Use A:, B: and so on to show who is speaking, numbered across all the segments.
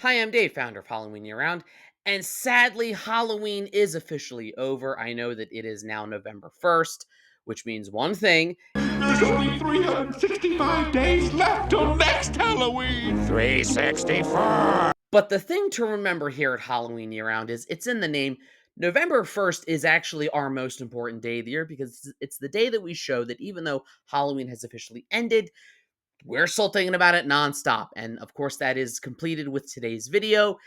A: Hi, I'm Dave, founder of Halloween Year Round, and sadly, Halloween is officially over. I know that it is now November 1st, which means one thing.
B: There's only 365 days left till next Halloween. 364.
A: But the thing to remember here at Halloween Year Round is it's in the name. November 1st is actually our most important day of the year because it's the day that we show that even though Halloween has officially ended, we're still thinking about it nonstop. And of course, that is completed with today's video,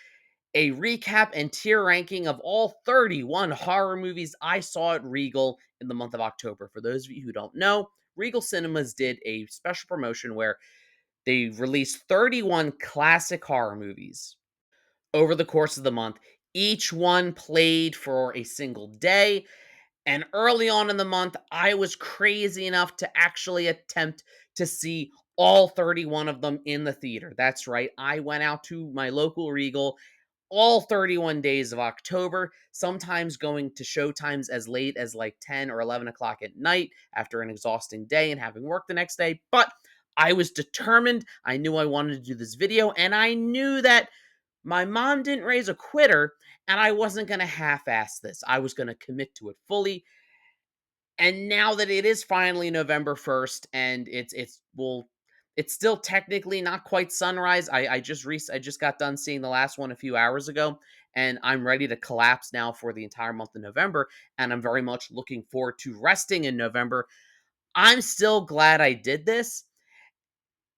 A: a recap and tier ranking of all 31 horror movies I saw at Regal in the month of October. For those of you who don't know, Regal Cinemas did a special promotion where they released 31 classic horror movies over the course of the month. Each one played for a single day. And early on in the month, I was crazy enough to actually attempt to see all 31 of them in the theater. That's right. I went out to my local Regal all 31 days of October, sometimes going to showtimes as late as like 10 or 11 o'clock at night after an exhausting day and having work the next day. But I was determined. I knew I wanted to do this video, and I knew that my mom didn't raise a quitter, and I wasn't going to half ass this. I was going to commit to it fully. And now that it is finally November 1st and it's still technically not quite sunrise. I just got done seeing the last one a few hours ago, and I'm ready to collapse now for the entire month of November, and I'm very much looking forward to resting in November. I'm still glad I did this,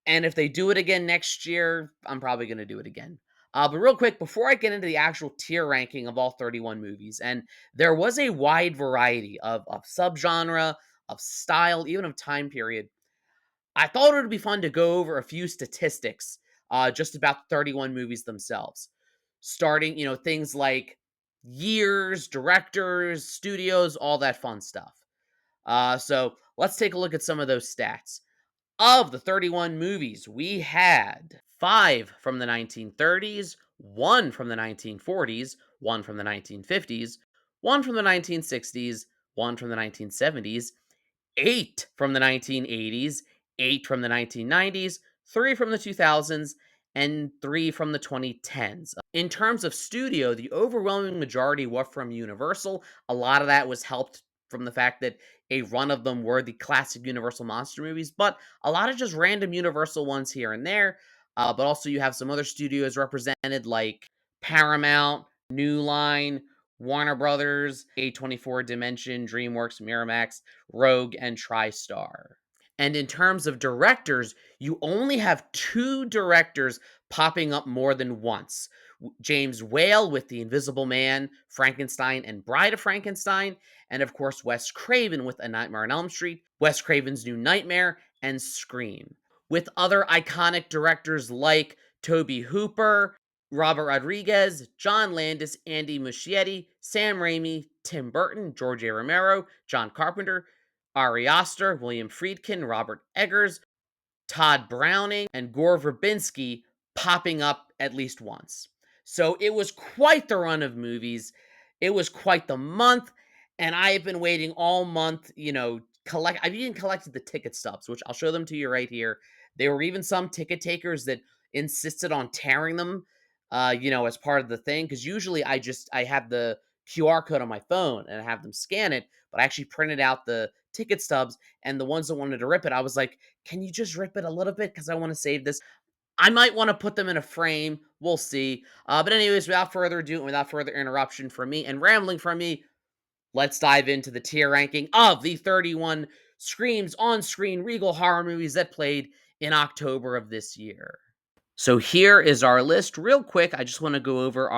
A: and if they do it again next year, I'm probably going to do it again. But real quick, before I get into the actual tier ranking of all 31 movies, and there was a wide variety of subgenre, of style, even of time period, I thought it would be fun to go over a few statistics just about the 31 movies themselves. Starting, things like years, directors, studios, all that fun stuff. So let's take a look at some of those stats. Of the 31 movies, we had 5 from the 1930s, 1 from the 1940s, 1 from the 1950s, 1 from the 1960s, 1 from the 1970s, 8 from the 1980s, 8 from the 1990s, 3 from the 2000s, and 3 from the 2010s. In terms of studio, the overwhelming majority were from Universal. A lot of that was helped from the fact that a run of them were the classic Universal monster movies, but a lot of just random Universal ones here and there. But also, you have some other studios represented like Paramount, New Line, Warner Brothers, A24 Dimension, DreamWorks, Miramax, Rogue, and TriStar. And in terms of directors, you only have 2 directors popping up more than once. James Whale with The Invisible Man, Frankenstein, and Bride of Frankenstein, and of course Wes Craven with A Nightmare on Elm Street, Wes Craven's New Nightmare, and Scream. With other iconic directors like Tobe Hooper, Robert Rodriguez, John Landis, Andy Muschietti, Sam Raimi, Tim Burton, George A. Romero, John Carpenter, Ari Aster, William Friedkin, Robert Eggers, Todd Browning, and Gore Verbinski popping up at least once. So it was quite the run of movies. It was quite the month, and I have been waiting all month, I've even collected the ticket stubs, which I'll show them to you right here. There were even some ticket takers that insisted on tearing them, as part of the thing, because usually I have the QR code on my phone and I have them scan it, but I actually printed out the ticket stubs, and the ones that wanted to rip it, I was like, can you just rip it a little bit? Because I want to save this. I might want to put them in a frame. We'll see. But anyways, without further ado, and without further interruption from me and rambling from me, let's dive into the tier ranking of the 31 Screams on-screen Regal horror movies that played in October of this year. So here is our list. Real quick, I just want to go over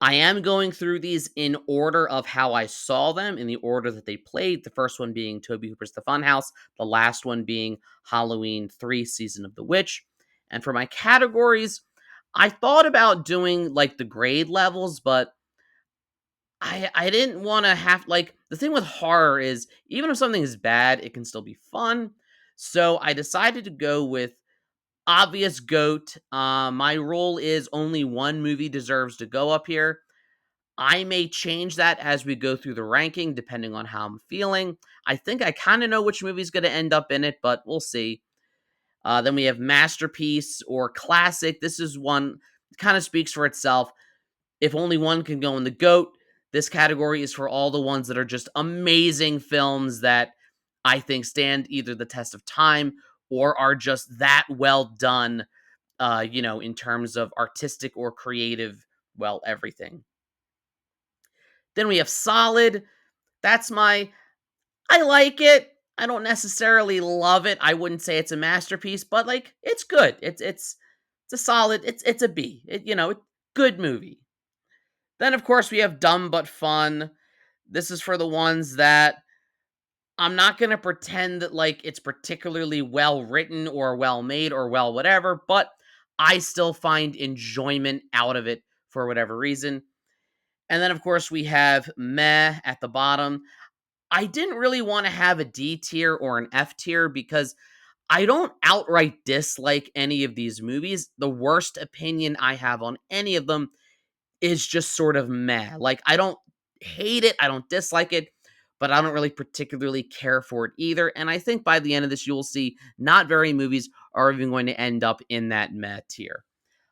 A: I am going through these in order of how I saw them, in the order that they played. The first one being Tobe Hooper's The Funhouse, the last one being Halloween 3 Season of the Witch. And for my categories, I thought about doing like the grade levels, but I didn't want to have like the thing with horror is even if something is bad, it can still be fun. So I decided to go with obvious GOAT. My rule is only one movie deserves to go up here. I may change that as we go through the ranking, depending on how I'm feeling. I think I kind of know which movie's going to end up in it, but we'll see. Then we have Masterpiece or Classic. This kind of speaks for itself. If only one can go in the GOAT, this category is for all the ones that are just amazing films that I think stand either the test of time or are just that well done, in terms of artistic or creative, well, everything. Then we have solid. That's my I like it. I don't necessarily love it. I wouldn't say it's a masterpiece, but like it's good. It's a solid. It's a B. Good movie. Then of course we have dumb but fun. This is for the ones that I'm not going to pretend that like it's particularly well written or well made or well whatever, but I still find enjoyment out of it for whatever reason. And then of course we have meh at the bottom. I didn't really want to have a D tier or an F tier because I don't outright dislike any of these movies. The worst opinion I have on any of them is just sort of meh. Like, I don't hate it, I don't dislike it, but I don't really particularly care for it either. And I think by the end of this, you will see not very movies are even going to end up in that meh tier.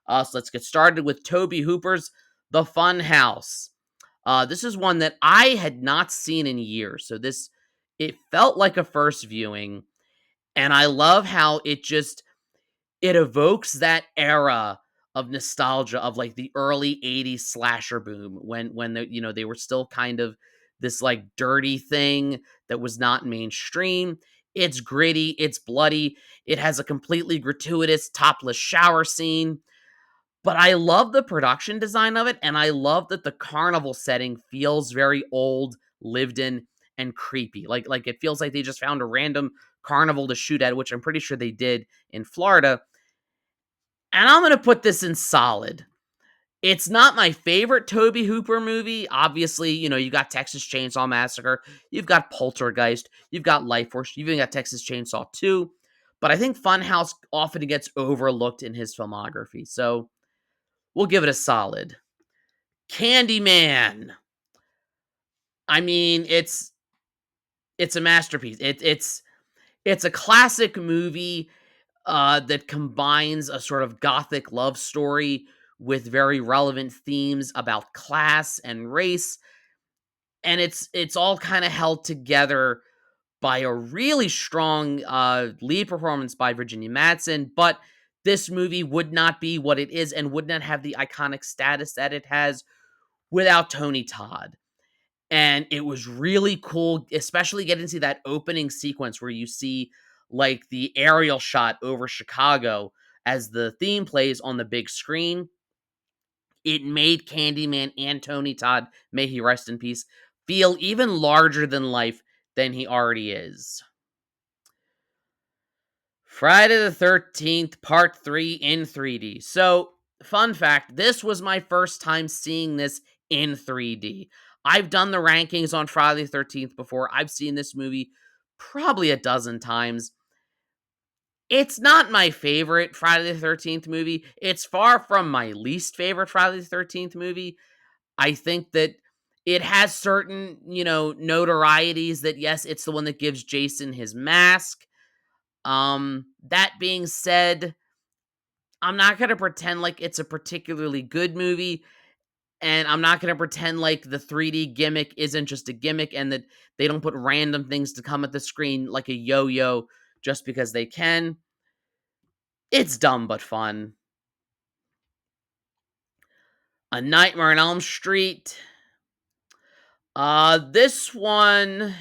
A: So let's get started with Toby Hooper's The Fun House. This is one that I had not seen in years. So it felt like a first viewing. And I love how it evokes that era of nostalgia of like the early 80s slasher boom when they were still kind of this like dirty thing that was not mainstream. It's gritty, it's bloody, it has a completely gratuitous topless shower scene, but I love the production design of it, and I love that the carnival setting feels very old, lived in, and creepy. Like it feels like they just found a random carnival to shoot at, which I'm pretty sure they did in Florida. And I'm gonna put this in solid. It's not my favorite Toby Hooper movie. Obviously, you got Texas Chainsaw Massacre, you've got Poltergeist, you've got Life Force, you've even got Texas Chainsaw 2. But I think Funhouse often gets overlooked in his filmography. So we'll give it a solid. Candyman. I mean, it's a masterpiece. It's a classic movie that combines a sort of gothic love story with very relevant themes about class and race, and it's all kind of held together by a really strong lead performance by Virginia Madsen. But this movie would not be what it is and would not have the iconic status that it has without Tony Todd. And it was really cool, especially getting to see that opening sequence where you see like the aerial shot over Chicago as the theme plays on the big screen. It made Candyman and Tony Todd, may he rest in peace, feel even larger than life than he already is. Friday the 13th, Part 3 in 3D. So, fun fact, this was my first time seeing this in 3D. I've done the rankings on Friday the 13th before. I've seen this movie probably a dozen times. It's not my favorite Friday the 13th movie. It's far from my least favorite Friday the 13th movie. I think that it has certain, notorieties that, yes, it's the one that gives Jason his mask. That being said, I'm not gonna pretend like it's a particularly good movie, and I'm not gonna pretend like the 3D gimmick isn't just a gimmick and that they don't put random things to come at the screen like a yo-yo just because they can. It's dumb but fun. A Nightmare on Elm Street. Uh, this one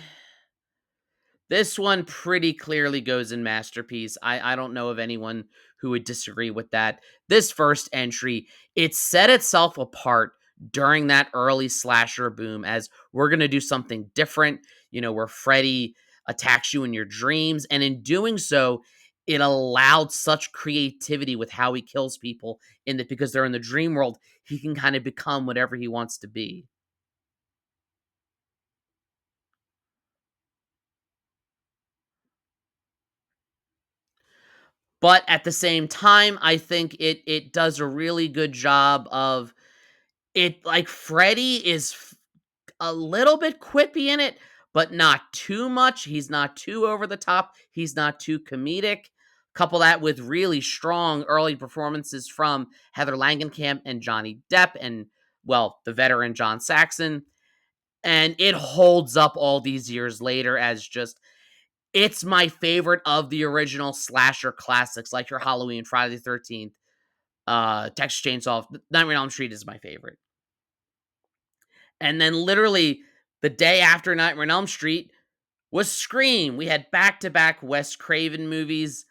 A: This one pretty clearly goes in masterpiece. I don't know of anyone who would disagree with that. This first entry, it set itself apart during that early slasher boom as we're going to do something different, where Freddy attacks you in your dreams. And in doing so, it allowed such creativity with how he kills people in that because they're in the dream world, he can kind of become whatever he wants to be. But at the same time, I think it does a really good job of it. Like Freddy is a little bit quippy in it, but not too much. He's not too over the top. He's not too comedic. Couple that with really strong early performances from Heather Langenkamp and Johnny Depp and, well, the veteran John Saxon. And it holds up all these years later as just, it's my favorite of the original slasher classics, like your Halloween, Friday the 13th, Texas Chainsaw, Nightmare on Elm Street is my favorite. And then literally the day after Nightmare on Elm Street was Scream. We had back-to-back Wes Craven movies.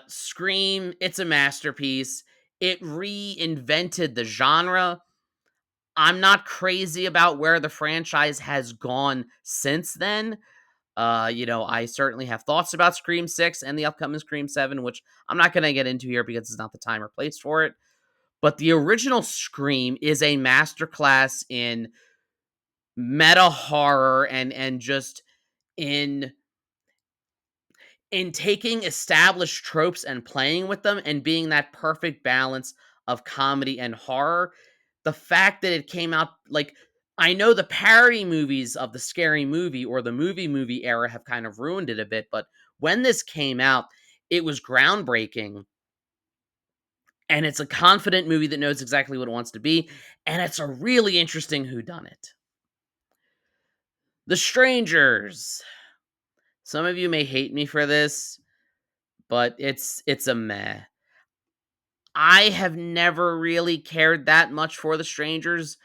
A: Scream, it's a masterpiece. It reinvented the genre. I'm not crazy about where the franchise has gone since then. I certainly have thoughts about Scream 6 and the upcoming Scream 7, which I'm not going to get into here because it's not the time or place for it. But the original Scream is a masterclass in meta horror and just in taking established tropes and playing with them and being that perfect balance of comedy and horror. The fact that it came out, like, I know the parody movies of the Scary Movie or the movie era have kind of ruined it a bit, but when this came out, it was groundbreaking. And it's a confident movie that knows exactly what it wants to be, and it's a really interesting whodunit. The Strangers. Some of you may hate me for this, but it's a meh. I have never really cared that much for The Strangers.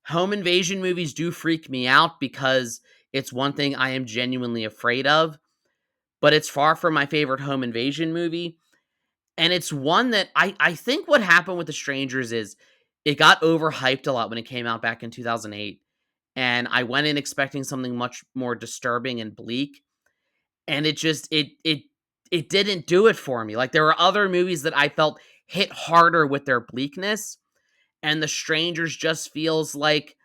A: Home invasion movies do freak me out because it's one thing I am genuinely afraid of, but it's far from my favorite home invasion movie. And it's one that I think what happened with The Strangers is it got overhyped a lot when it came out back in 2008. And I went in expecting something much more disturbing and bleak. And it didn't do it for me. Like, there were other movies that I felt hit harder with their bleakness, and The Strangers just feels like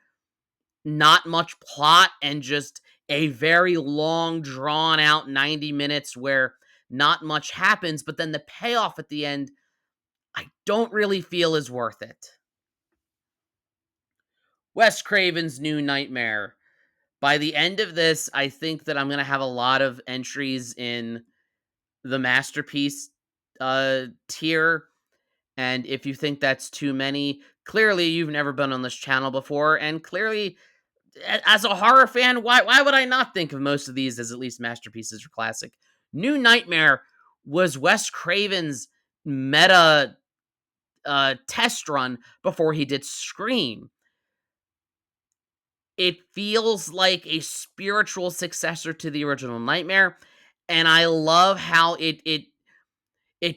A: not much plot and just a very long, drawn out 90 minutes where not much happens, but then the payoff at the end, I don't really feel is worth it. Wes Craven's New Nightmare. By the end of this, I think that I'm going to have a lot of entries in the masterpiece tier. And if you think that's too many, clearly you've never been on this channel before. And clearly, as a horror fan, why would I not think of most of these as at least masterpieces or classic? New Nightmare was Wes Craven's meta test run before he did Scream. It feels like a spiritual successor to the original Nightmare, and I love how it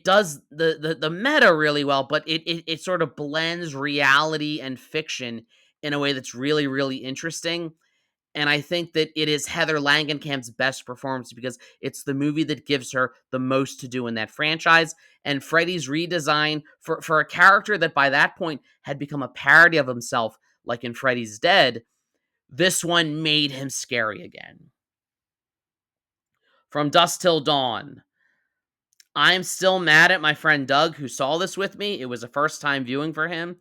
A: does the meta really well, but it sort of blends reality and fiction in a way that's really, really interesting. And I think that it is Heather Langenkamp's best performance because it's the movie that gives her the most to do in that franchise. And Freddy's redesign for a character that by that point had become a parody of himself, like in Freddy's Dead, this one made him scary again. From Dusk Till Dawn. I'm still mad at my friend Doug who saw this with me. It was a first time viewing for him.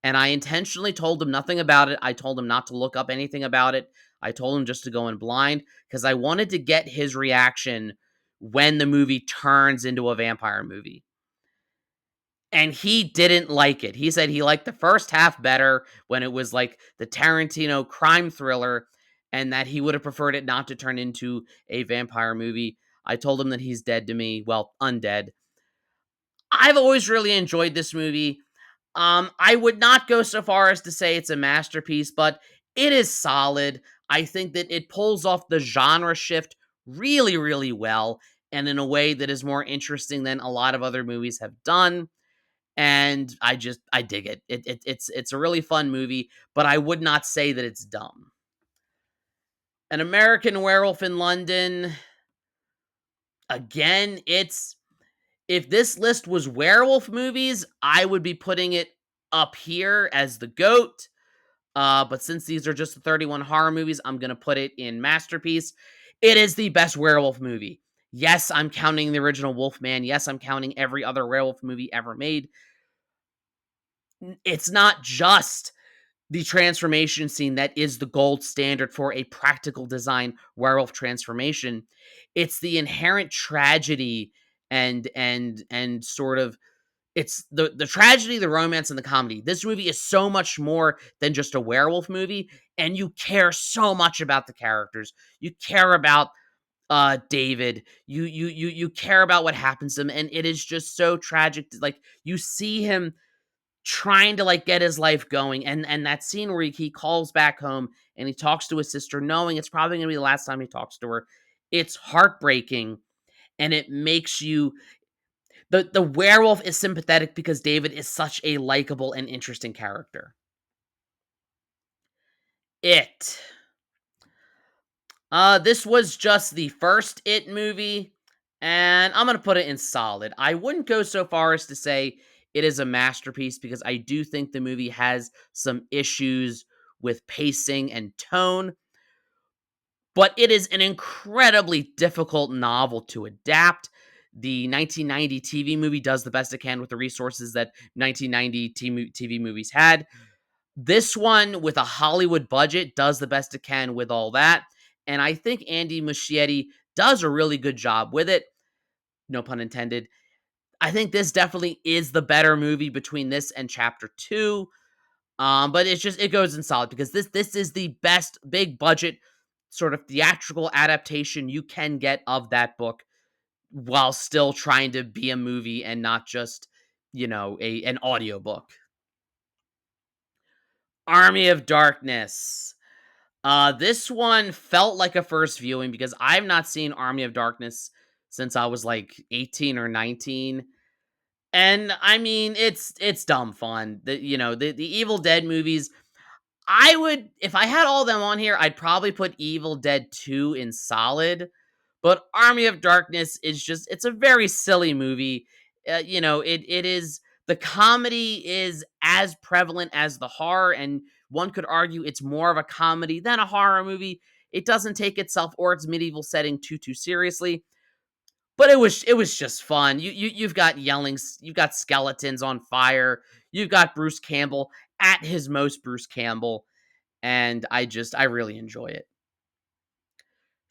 A: And I intentionally told him nothing about it. I told him not to look up anything about it. I told him just to go in blind because I wanted to get his reaction when the movie turns into a vampire movie. And he didn't like it. He said he liked the first half better when it was like the Tarantino crime thriller, and that he would have preferred it not to turn into a vampire movie. I told him that he's dead to me. Well, undead. I've always really enjoyed this movie. I would not go so far as to say it's a masterpiece, but it is solid. I think that it pulls off the genre shift really, really well, and in a way that is more interesting than a lot of other movies have done. And I dig it. It's a really fun movie, but I would not say that it's dumb. An American Werewolf in London. Again, it's if this list was werewolf movies, I would be putting it up here as the GOAT. But since these are just the 31 horror movies, I'm going to put it in Masterpiece. It is the best werewolf movie. Yes, I'm counting the original Wolfman. Yes, I'm counting every other werewolf movie ever made. It's not just the transformation scene that is the gold standard for a practical design werewolf transformation. It's the inherent tragedy and sort of it's the tragedy, the romance, and the comedy. This movie is so much more than just a werewolf movie, and you care so much about the characters. You care about David. You care about what happens to him, and it is just so tragic. Like you see him trying to like get his life going, and that scene where he calls back home and he talks to his sister, knowing it's probably gonna be the last time he talks to her. It's heartbreaking, and it makes you the werewolf is sympathetic because David is such a likable and interesting character. It. This was just the first It movie, and I'm gonna put it in solid. I wouldn't go so far as to say it is a masterpiece because I do think the movie has some issues with pacing and tone, but it is an incredibly difficult novel to adapt. The 1990 TV movie does the best it can with the resources that 1990 TV movies had. This one, with a Hollywood budget, does the best it can with all that, and I think Andy Muschietti does a really good job with it, no pun intended. I think this definitely is the better movie between this and Chapter 2, but it's just it goes in solid because this is the best big budget sort of theatrical adaptation you can get of that book while still trying to be a movie and not just, a an audiobook. Army of Darkness. This one felt like a first viewing because I've not seen Army of Darkness since I was like 18 or 19. And I mean, it's dumb fun. The Evil Dead movies, I would if I had all of them on here, I'd probably put Evil Dead 2 in solid. But Army of Darkness is just it's a very silly movie. It is the comedy is as prevalent as the horror, and one could argue it's more of a comedy than a horror movie. It doesn't take itself or its medieval setting too seriously, but it was just fun. You've got you've got skeletons on fire, you've got Bruce Campbell at his most Bruce Campbell, and I really enjoy it.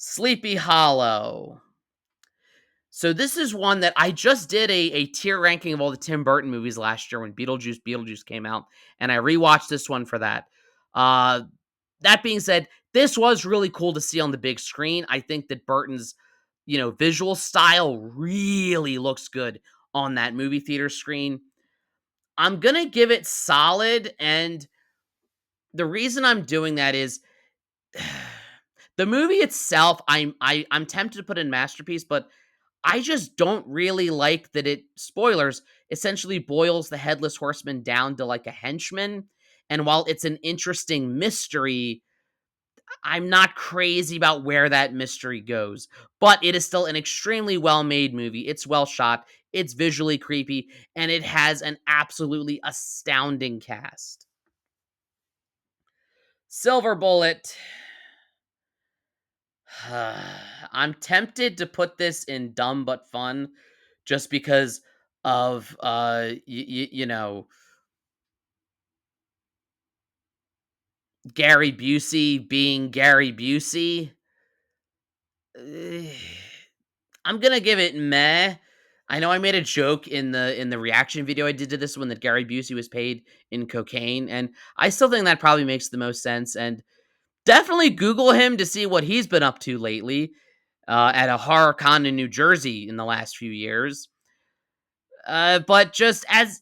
A: Sleepy Hollow. So this is one that I just did a tier ranking of all the Tim Burton movies last year when Beetlejuice came out, and I rewatched this one for that. Uh, that being said, this was really cool to see on the big screen. I think that Burton's, visual style really looks good on that movie theater screen. I'm gonna give it solid, and the reason I'm doing that is the movie itself. I'm tempted to put in masterpiece, but I just don't really like that it spoilers essentially boils the headless horseman down to like a henchman. And while it's an interesting mystery, I'm not crazy about where that mystery goes. But it is still an extremely well-made movie. It's well shot, it's visually creepy, and it has an absolutely astounding cast. Silver Bullet. I'm tempted to put this in dumb but fun just because of Gary Busey being Gary Busey. Eh, I'm gonna give it meh. I know I made a joke in the reaction video I did to this one that Gary Busey was paid in cocaine, and I still think that probably makes the most sense. And definitely Google him to see what he's been up to lately at a horror con in New Jersey in the last few years. But just as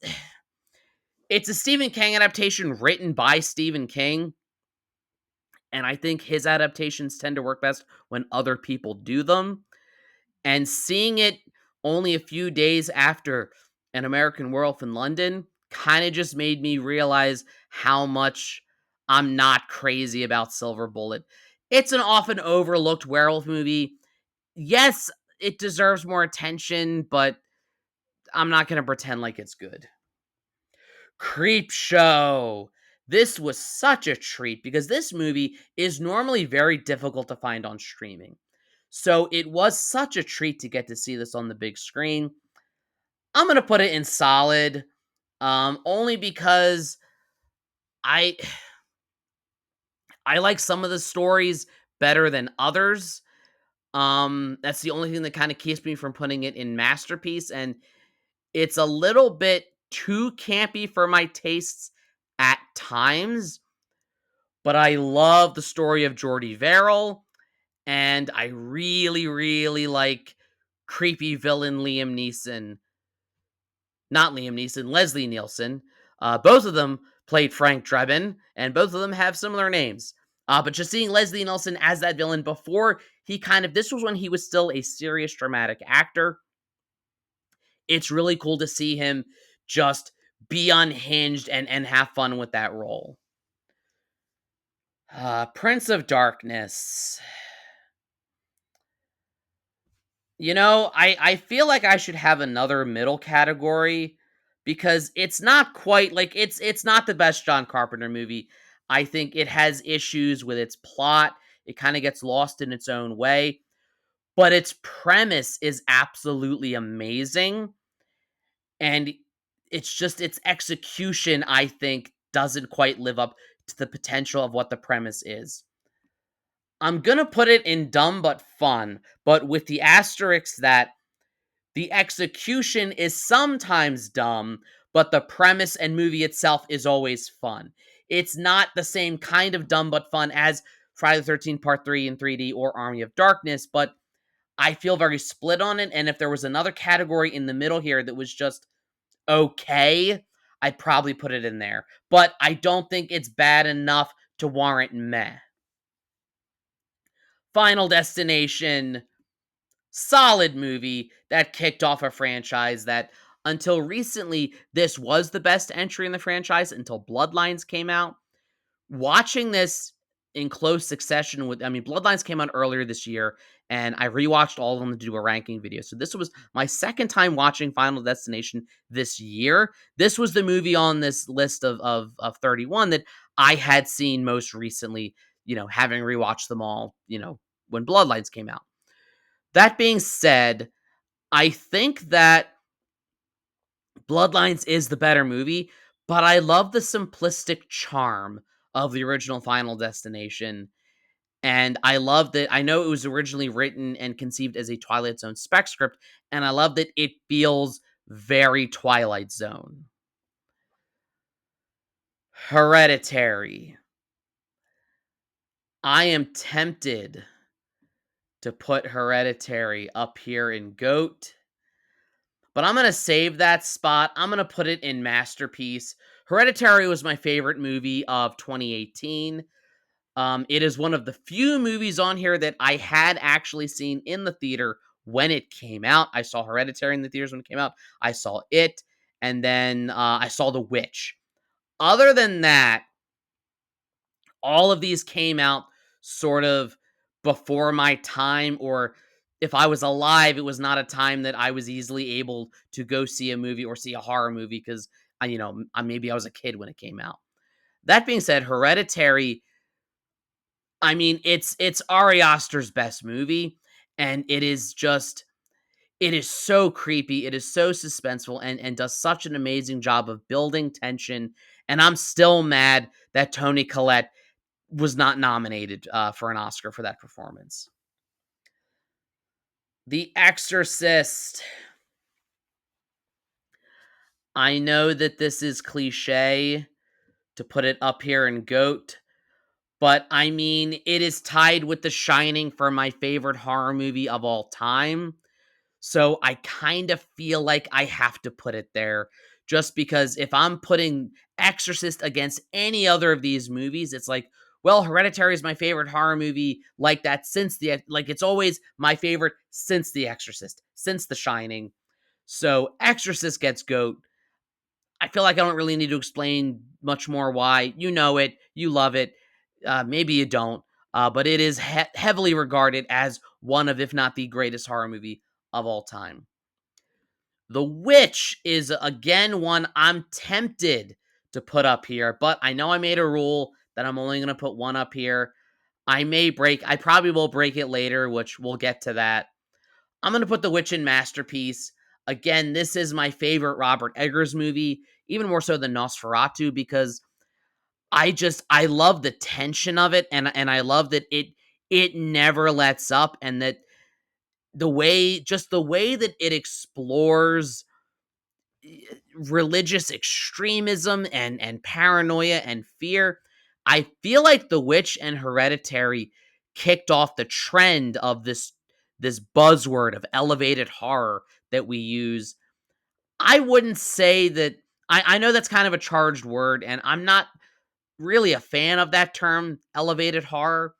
A: it's a Stephen King adaptation written by Stephen King, and I think his adaptations tend to work best when other people do them. And seeing it only a few days after An American Werewolf in London kind of just made me realize how much I'm not crazy about Silver Bullet. It's an often overlooked werewolf movie. Yes, it deserves more attention, but I'm not going to pretend like it's good. Creep Show. This was such a treat because this movie is normally very difficult to find on streaming. So it was such a treat to get to see this on the big screen. I'm going to put it in solid only because I I like some of the stories better than others. That's the only thing that kind of keeps me from putting it in masterpiece, and it's a little bit too campy for my tastes at times, but I love the story of Jordy Verrill, and I really, really like creepy villain Liam Neeson. Not Liam Neeson, Leslie Nielsen. Both of them played Frank Drebin, and both of them have similar names. But just seeing Leslie Nielsen as that villain before this was when he was still a serious dramatic actor. It's really cool to see him just be unhinged and have fun with that role. Prince of Darkness. I feel like I should have another middle category because it's not quite like it's not the best John Carpenter movie. I think it has issues with its plot. It kind of gets lost in its own way, but its premise is absolutely amazing, and it's just its execution I think doesn't quite live up to the potential of what the premise is. I'm going to put it in dumb but fun, but with the asterisk that the execution is sometimes dumb, but the premise and movie itself is always fun. It's not the same kind of dumb but fun as Friday the 13th Part 3 in 3D or Army of Darkness, but I feel very split on it. And if there was another category in the middle here that was just okay, I'd probably put it in there. But I don't think it's bad enough to warrant meh. Final Destination, solid movie that kicked off a franchise that until recently this was the best entry in the franchise until Bloodlines came out. Watching this in close succession with Bloodlines came out earlier this year and I rewatched all of them to do a ranking video. So this was my second time watching Final Destination this year. This was the movie on this list of 31 that I had seen most recently, having rewatched them all, when Bloodlines came out. That being said, I think that Bloodlines is the better movie, but I love the simplistic charm of the original Final Destination. And I love that I know it was originally written and conceived as a Twilight Zone spec script, and I love that it feels very Twilight Zone. Hereditary. I am tempted to put Hereditary up here in GOAT, but I'm going to save that spot. I'm going to put it in Masterpiece. Hereditary was my favorite movie of 2018. It is one of the few movies on here that I had actually seen in the theater when it came out. I saw Hereditary in the theaters when it came out. I saw it, and then I saw The Witch. Other than that, all of these came out sort of before my time, or if I was alive, it was not a time that I was easily able to go see a movie or see a horror movie because maybe I was a kid when it came out. That being said, Hereditary, it's Ari Aster's best movie, and it is so creepy, it is so suspenseful, and does such an amazing job of building tension. And I'm still mad that Toni Collette was not nominated for an Oscar for that performance. The Exorcist. I know that this is cliche to put it up here in GOAT, but it is tied with The Shining for my favorite horror movie of all time. So I kind of feel like I have to put it there just because if I'm putting Exorcist against any other of these movies, it's like, well, Hereditary is my favorite horror movie like that it's always my favorite since The Exorcist, since The Shining. So Exorcist gets GOAT. I feel like I don't really need to explain much more why. You know it, you love it. Maybe you don't, but it is heavily regarded as one of, if not the greatest horror movie of all time. The Witch is again one I'm tempted to put up here, but I know I made a rule that I'm only going to put one up here. I probably will break it later, which we'll get to that. I'm going to put The Witch in Masterpiece. Again, this is my favorite Robert Eggers movie, even more so than Nosferatu, because I love the tension of it, and I love that it never lets up, and that the way that it explores religious extremism and paranoia and fear. I feel like The Witch and Hereditary kicked off the trend of this buzzword of elevated horror that we use. I wouldn't say that I know that's kind of a charged word, and I'm not really a fan of that term, elevated horror.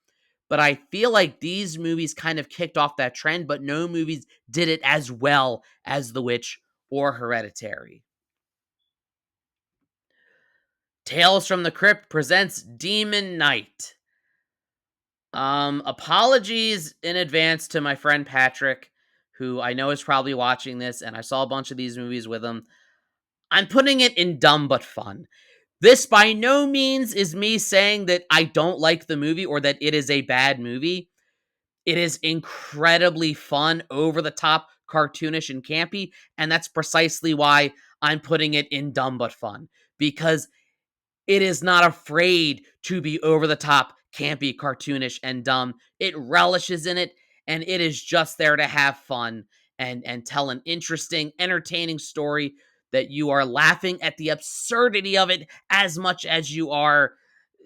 A: But I feel like these movies kind of kicked off that trend, but no movies did it as well as The Witch or Hereditary. Tales from the Crypt presents Demon Knight. Apologies in advance to my friend Patrick, who I know is probably watching this, and I saw a bunch of these movies with him. I'm putting it in dumb but fun. This by no means is me saying that I don't like the movie or that it is a bad movie. It is incredibly fun, over the top, cartoonish, and campy, and that's precisely why I'm putting it in dumb but fun. Because it is not afraid to be over the top, campy, cartoonish, and dumb. It relishes in it, and it is just there to have fun and tell an interesting, entertaining story that you are laughing at the absurdity of it as much as you are,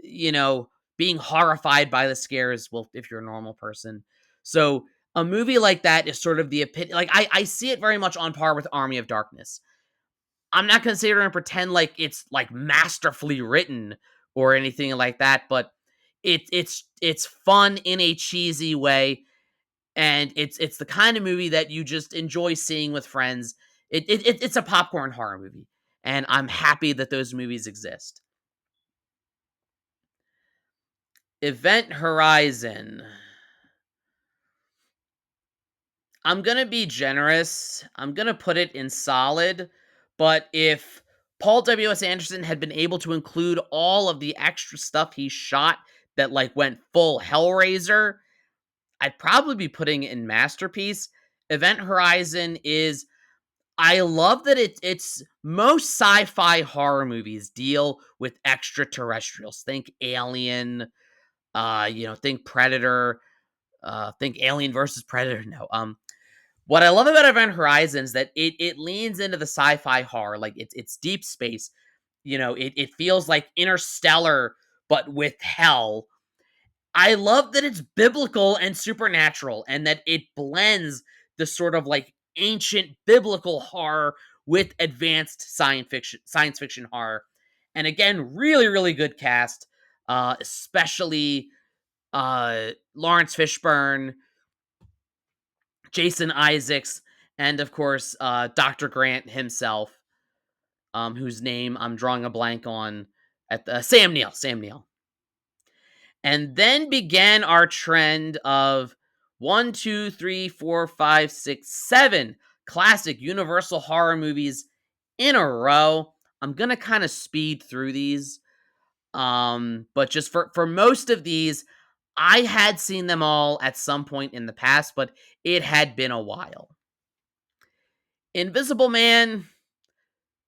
A: you know, being horrified by the scares. Well, if you're a normal person. So a movie like that is sort of the epitome. Like I see it very much on par with Army of Darkness. I'm not gonna sit here and pretend like it's like masterfully written or anything like that, but it's fun in a cheesy way, and it's the kind of movie that you just enjoy seeing with friends. It's a popcorn horror movie, and I'm happy that those movies exist. Event Horizon. I'm gonna be generous. I'm gonna put it in solid, but if Paul W.S. Anderson had been able to include all of the extra stuff he shot that like went full Hellraiser, I'd probably be putting it in masterpiece. Event Horizon is I love that it's most sci-fi horror movies deal with extraterrestrials. Think Alien, think Predator, think Alien versus Predator. No, what I love about Event Horizon is that it leans into the sci-fi horror, like it's deep space. It feels like Interstellar, but with hell. I love that it's biblical and supernatural, and that it blends the sort of like ancient biblical horror with advanced science fiction horror. And again, really, really good cast, especially Lawrence Fishburne, Jason Isaacs, and of course, Dr. Grant himself, whose name I'm drawing a blank on at the Sam Neill. Sam Neill. And then began our trend of one, two, three, four, five, six, seven classic Universal horror movies in a row. I'm gonna kind of speed through these. But just for most of these, I had seen them all at some point in the past, but it had been a while. Invisible Man,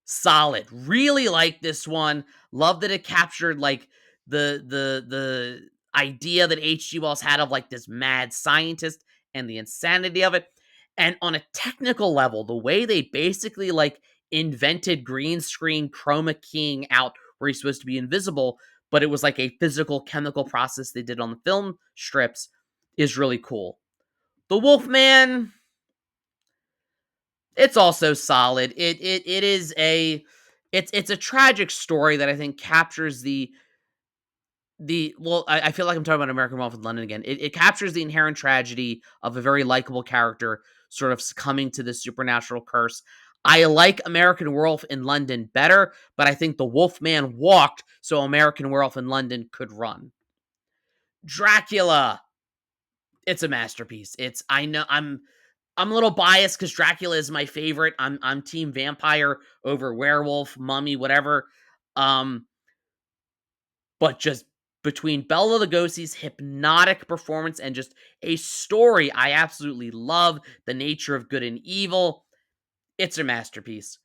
A: solid. Really like this one. Love that it captured like the idea that H.G. Wells had of like this mad scientist and the insanity of it. And on a technical level, the way they basically like invented green screen chroma keying out where he's supposed to be invisible, but it was like a physical chemical process they did on the film strips is really cool. The Wolfman, it's also solid. It is it's a tragic story that I think captures the well, I feel like I'm talking about American Wolf in London again. It captures the inherent tragedy of a very likable character sort of succumbing to this supernatural curse. I like American Werewolf in London better, but I think the Wolfman walked so American Werewolf in London could run. Dracula, it's a masterpiece. It's I know I'm a little biased because Dracula is my favorite. I'm team vampire over werewolf, mummy, whatever. Um, but just between Bela Lugosi's hypnotic performance and just a story I absolutely love, the nature of good and evil, it's a masterpiece.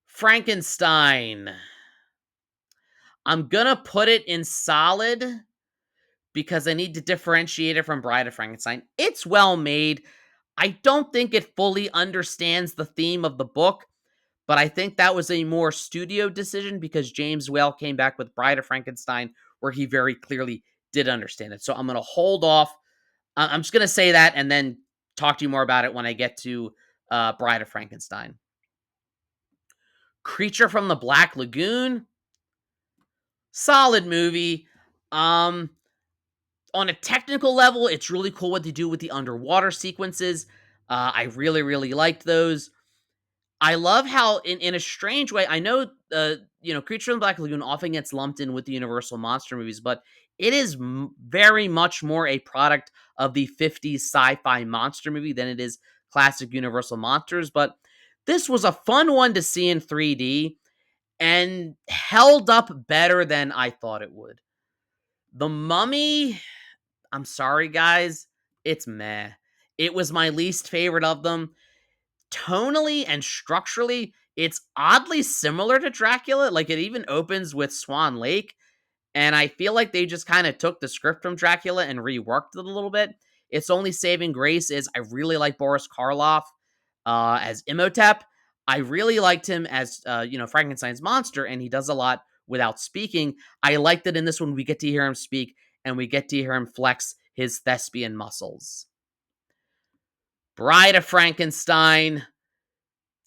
A: Frankenstein. I'm gonna put it in solid because I need to differentiate it from Bride of Frankenstein. It's well made. I don't think it fully understands the theme of the book, but I think that was a more studio decision because James Whale came back with Bride of Frankenstein, where he very clearly did understand it. So I'm going to hold off. I'm just going to say that and then talk to you more about it when I get to Bride of Frankenstein. Creature from the Black Lagoon, solid movie. Um, on a technical level, it's really cool what they do with the underwater sequences. I really, really liked those. I love how, in a strange way, I know, Creature in the Black Lagoon often gets lumped in with the Universal monster movies, but it is very much more a product of the 50s sci-fi monster movie than it is classic Universal monsters. But this was a fun one to see in 3D and held up better than I thought it would. The Mummy, I'm sorry, guys, it's meh. It was my least favorite of them. Tonally and structurally, it's oddly similar to Dracula. Like, it even opens with Swan Lake, and I feel like they just kind of took the script from Dracula and reworked it a little bit. Its only saving grace is I really like Boris Karloff as Imhotep. I really liked him as Frankenstein's monster, and he does a lot without speaking. I like that in this one we get to hear him speak and we get to hear him flex his thespian muscles. Bride of Frankenstein,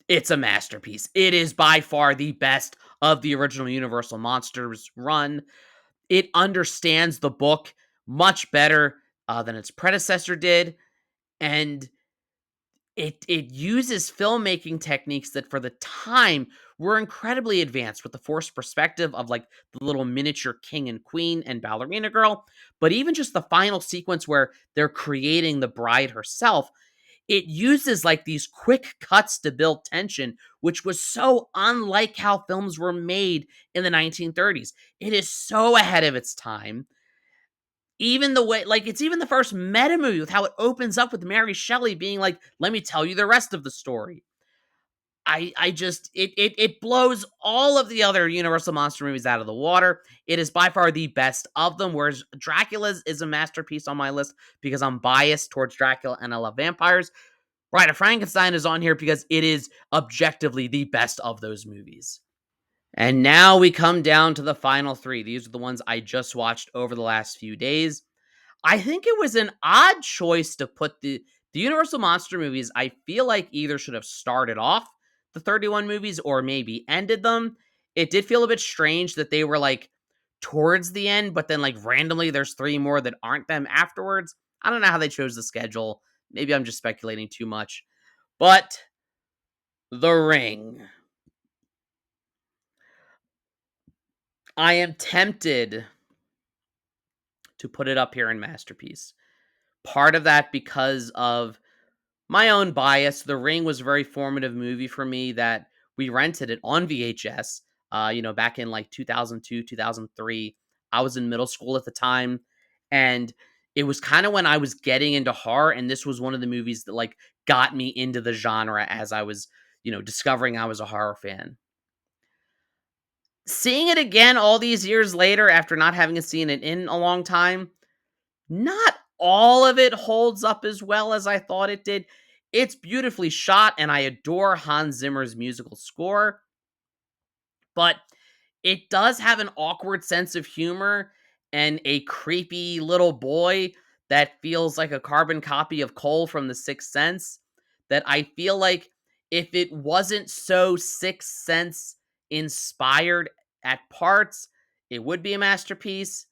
A: it's a masterpiece. It is by far the best of the original Universal Monsters run. It understands the book much better than its predecessor did, and it uses filmmaking techniques that for the time were incredibly advanced with the forced perspective of like the little miniature king and queen and ballerina girl, but even just the final sequence where they're creating the bride herself, it uses like these quick cuts to build tension, which was so unlike how films were made in the 1930s. It is so ahead of its time. Even the way, like, it's even the first meta movie with how it opens up with Mary Shelley being like, "Let me tell you the rest of the story." I just it blows all of the other Universal monster movies out of the water. It is by far the best of them. Whereas Dracula's is a masterpiece on my list because I'm biased towards Dracula and I love vampires. Bride of Frankenstein is on here because it is objectively the best of those movies. And now we come down to the final three. These are the ones I just watched over the last few days. I think it was an odd choice to put the Universal monster movies. I feel like either should have started off the 31 movies or maybe ended them. It did feel a bit strange that they were like towards the end, but then like randomly there's three more that aren't them afterwards. I don't know how they chose the schedule. Maybe I'm just speculating too much. But The Ring. I am tempted to put it up here in Masterpiece. Part of that because of my own bias. The Ring was a very formative movie for me that we rented it on VHS, back in like 2002, 2003. I was in middle school at the time, and it was kind of when I was getting into horror, and this was one of the movies that like got me into the genre as I was, discovering I was a horror fan. Seeing it again all these years later after not having seen it in a long time, not all of it holds up as well as I thought it did. It's beautifully shot, and I adore Hans Zimmer's musical score, but it does have an awkward sense of humor and a creepy little boy that feels like a carbon copy of Cole from The Sixth Sense. That I feel like if it wasn't so Sixth Sense inspired at parts, it would be a masterpiece.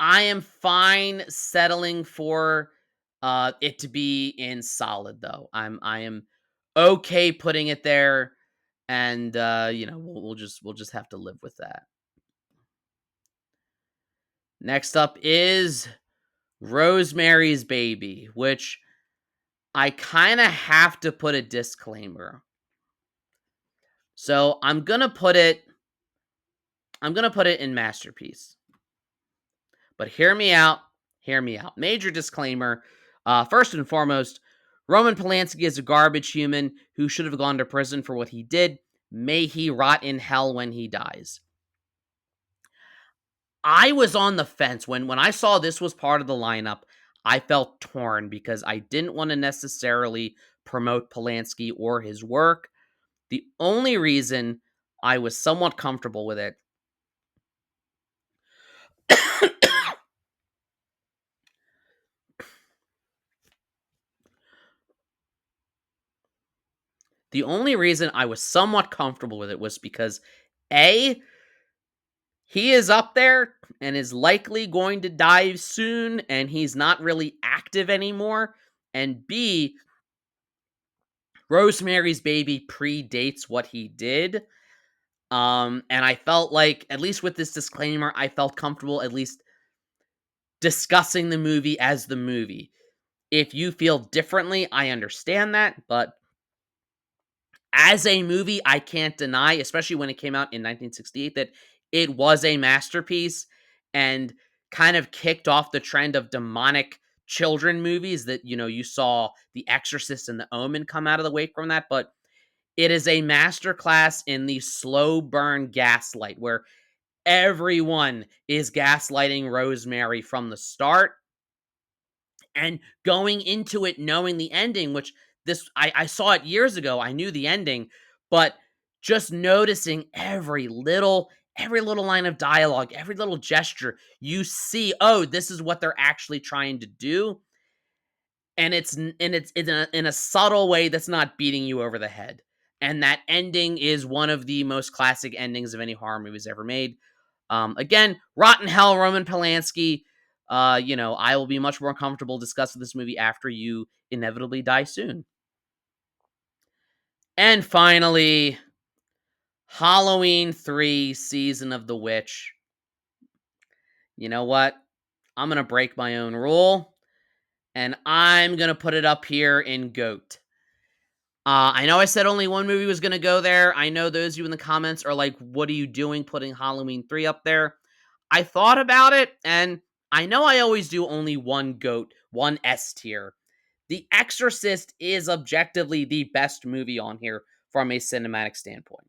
A: I am fine settling for it to be in solid though. I am okay putting it there, and we'll just have to live with that. Next up is Rosemary's Baby, which I kind of have to put a disclaimer. So I'm going to put it in masterpiece. But hear me out. Hear me out. Major disclaimer. First and foremost, Roman Polanski is a garbage human who should have gone to prison for what he did. May he rot in hell when he dies. I was on the fence when I saw this was part of the lineup. I felt torn because I didn't want to necessarily promote Polanski or his work. The only reason I was somewhat comfortable with it the only reason I was somewhat comfortable with it was because A, he is up there and is likely going to die soon, and he's not really active anymore. And B, Rosemary's Baby predates what he did. And I felt like, at least with this disclaimer, I felt comfortable at least discussing the movie as the movie. If you feel differently, I understand that, but as a movie, I can't deny, especially when it came out in 1968, that it was a masterpiece and kind of kicked off the trend of demonic children movies that, you saw The Exorcist and The Omen come out of the wake from that. But it is a masterclass in the slow burn gaslight where everyone is gaslighting Rosemary from the start and going into it knowing the ending, which I saw it years ago. I knew the ending, but just noticing every little line of dialogue, every little gesture, you see, oh, this is what they're actually trying to do. And it's in a subtle way that's not beating you over the head. And that ending is one of the most classic endings of any horror movies ever made. Again, Rotten Hell, Roman Polanski. I will be much more comfortable discussing this movie after you inevitably die soon. And finally, Halloween 3 Season of the Witch. You know what? I'm going to break my own rule and I'm going to put it up here in GOAT. I know I said only one movie was going to go there. I know those of you in the comments are like, what are you doing putting Halloween 3 up there? I thought about it, and I know I always do only one GOAT, one S tier. The Exorcist is objectively the best movie on here from a cinematic standpoint.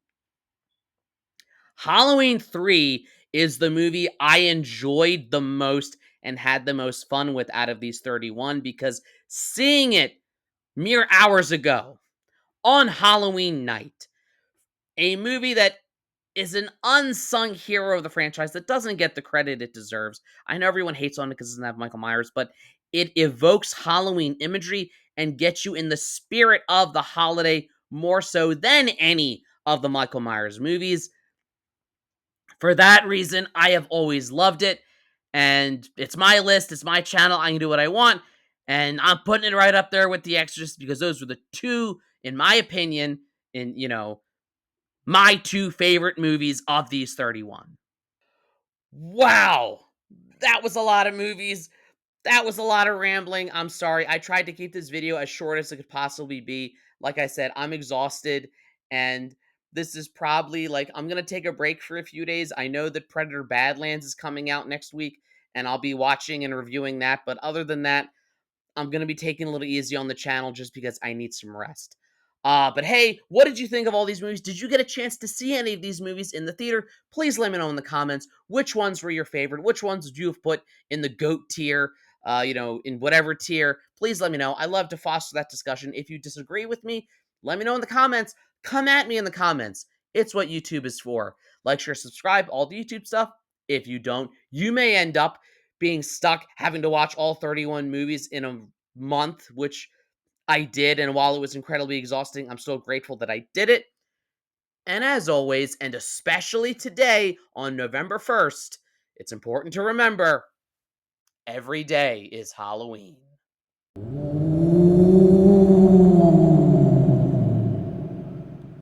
A: Halloween 3 is the movie I enjoyed the most and had the most fun with out of these 31 because seeing it mere hours ago on Halloween night, a movie that is an unsung hero of the franchise that doesn't get the credit it deserves. I know everyone hates on it because it doesn't have Michael Myers, but it evokes Halloween imagery and gets you in the spirit of the holiday more so than any of the Michael Myers movies. For that reason, I have always loved it, and it's my list, it's my channel, I can do what I want, and I'm putting it right up there with The Exorcist because those were the two, in my opinion, my two favorite movies of these 31. Wow! That was a lot of movies. That was a lot of rambling. I'm sorry. I tried to keep this video as short as it could possibly be. Like I said, I'm exhausted, and this is probably like I'm gonna take a break for a few days. I know that Predator Badlands is coming out next week, and I'll be watching and reviewing that. But other than that, I'm going to be taking a little easy on the channel just because I need some rest. But hey, what did you think of all these movies? Did you get a chance to see any of these movies in the theater? Please let me know in the comments which ones were your favorite. Which ones would you have put in the GOAT tier? In whatever tier. Please let me know. I love to foster that discussion. If you disagree with me, let me know in the comments. Come at me in the comments. It's what YouTube is for. Like, share, subscribe, all the YouTube stuff. If you don't, you may end up being stuck having to watch all 31 movies in a month, which I did. And while it was incredibly exhausting, I'm still grateful that I did it. And as always, and especially today on November 1st, it's important to remember every day is Halloween.